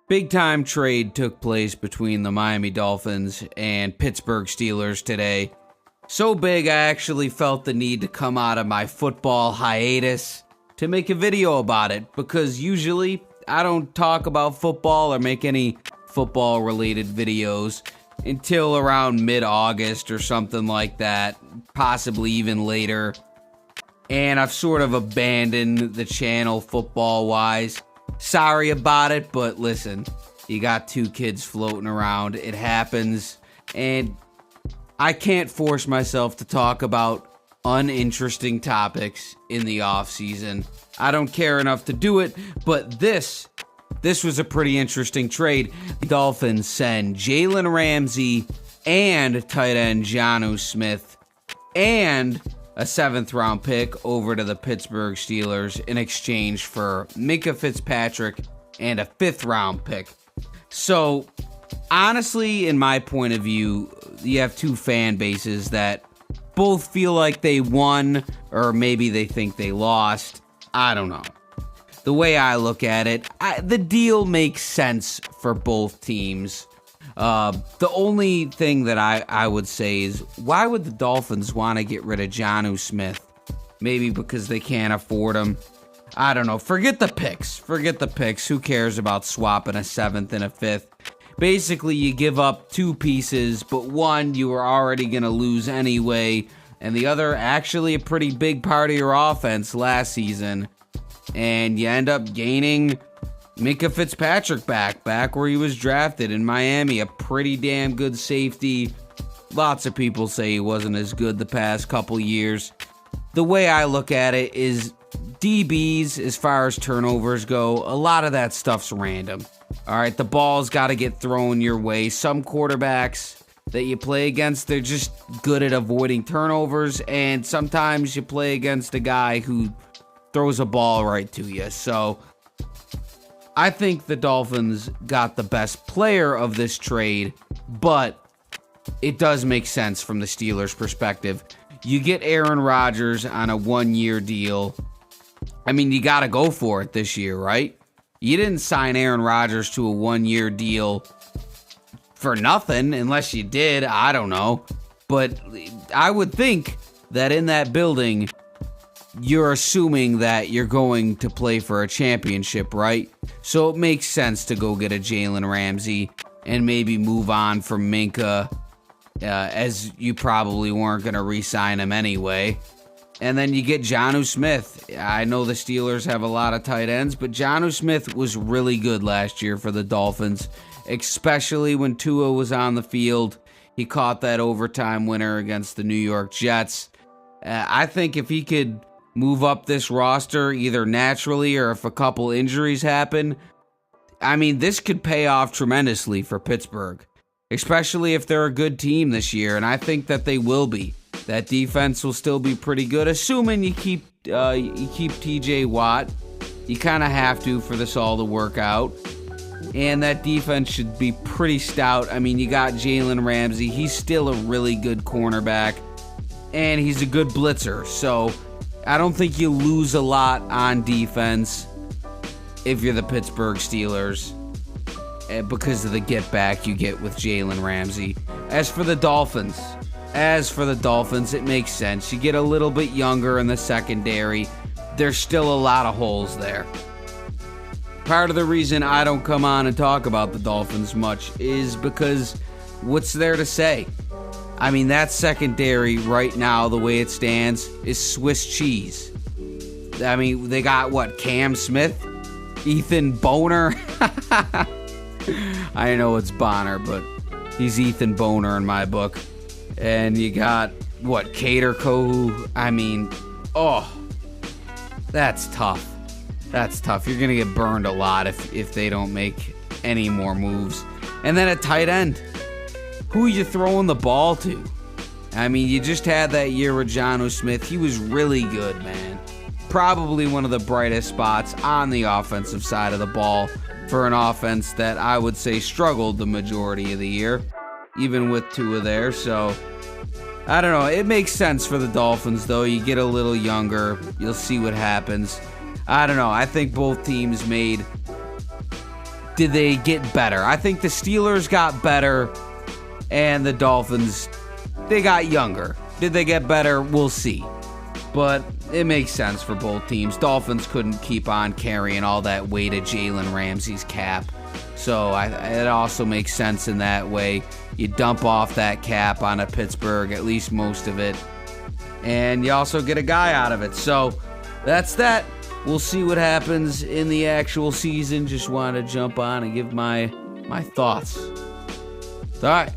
Big time trade took place between the Miami Dolphins and Pittsburgh Steelers today. So big I actually felt the need to come out of my football hiatus to make a video about it, because usually I don't talk about football or make any football related videos until around mid-August or something like that, possibly even later. And I've sort of abandoned the channel football-wise. Sorry about it, but listen, you got two kids floating around. It happens, and I can't force myself to talk about uninteresting topics in the off-season. I don't care enough to do it, but this was a pretty interesting trade. The Dolphins send Jalen Ramsey and tight end Jonu Smith and a 7th-round pick over to the Pittsburgh Steelers in exchange for Minka Fitzpatrick and a 5th-round pick. So, honestly, in my point of view, you have two fan bases that both feel like they won, or maybe they think they lost. I don't know. The way I look at it, the deal makes sense for both teams. The only thing that I would say is, why would the Dolphins want to get rid of Jonu Smith? Maybe because they can't afford him. I don't know. Forget the picks. Who cares about swapping a 7th and a 5th? Basically, you give up two pieces, but one you were already going to lose anyway, and the other actually a pretty big part of your offense last season. And you end up gaining Minka Fitzpatrick back where he was drafted in Miami, a pretty damn good safety. Lots of people say he wasn't as good the past couple years. The way I look at it is DBs, as far as turnovers go, a lot of that stuff's random. All right, the ball's got to get thrown your way. Some quarterbacks that you play against, they're just good at avoiding turnovers, and sometimes you play against a guy who throws a ball right to you. So I think the Dolphins got the best player of this trade, but it does make sense from the Steelers' perspective. You get Aaron Rodgers on a 1-year deal. I mean, you got to go for it this year, right? You didn't sign Aaron Rodgers to a 1-year deal for nothing, unless you did. I don't know. But I would think that in that building, you're assuming that you're going to play for a championship, right? So it makes sense to go get a Jalen Ramsey and maybe move on from Minka, as you probably weren't going to re-sign him anyway. And then you get Jonu Smith. I know the Steelers have a lot of tight ends, but Jonu Smith was really good last year for the Dolphins, especially when Tua was on the field. He caught that overtime winner against the New York Jets. I think if he could move up this roster either naturally or if a couple injuries happen, I mean, this could pay off tremendously for Pittsburgh, especially if they're a good team this year, and I think that they will be. That defense will still be pretty good, assuming you keep TJ Watt. You kind of have to for this all to work out. And that defense should be pretty stout. I mean, you got Jalen Ramsey. He's still a really good cornerback, and he's a good blitzer. So I don't think you lose a lot on defense if you're the Pittsburgh Steelers, because of the get back you get with Jalen Ramsey. As for the Dolphins, it makes sense. You get a little bit younger in the secondary. There's still a lot of holes there. Part of the reason I don't come on and talk about the Dolphins much is because what's there to say? I mean, that secondary right now, the way it stands, is Swiss cheese. I mean, they got, Cam Smith? Ethan Boner? I know it's Bonner, but he's Ethan Boner in my book. And you got, Cater Kohu? I mean, that's tough. That's tough. You're going to get burned a lot if they don't make any more moves. And then at tight end, who are you throwing the ball to? I mean, you just had that year with Jonu Smith. He was really good, man. Probably one of the brightest spots on the offensive side of the ball for an offense that I would say struggled the majority of the year, even with Tua there. So, I don't know. It makes sense for the Dolphins, though. You get a little younger. You'll see what happens. I don't know. I think both teams made did they get better? I think the Steelers got better, and the Dolphins, they got younger. Did they get better? We'll see. But it makes sense for both teams. Dolphins couldn't keep on carrying all that weight of Jalen Ramsey's cap. So it also makes sense in that way. You dump off that cap on a Pittsburgh, at least most of it. And you also get a guy out of it. So that's that. We'll see what happens in the actual season. Just wanted to jump on and give my thoughts. All right.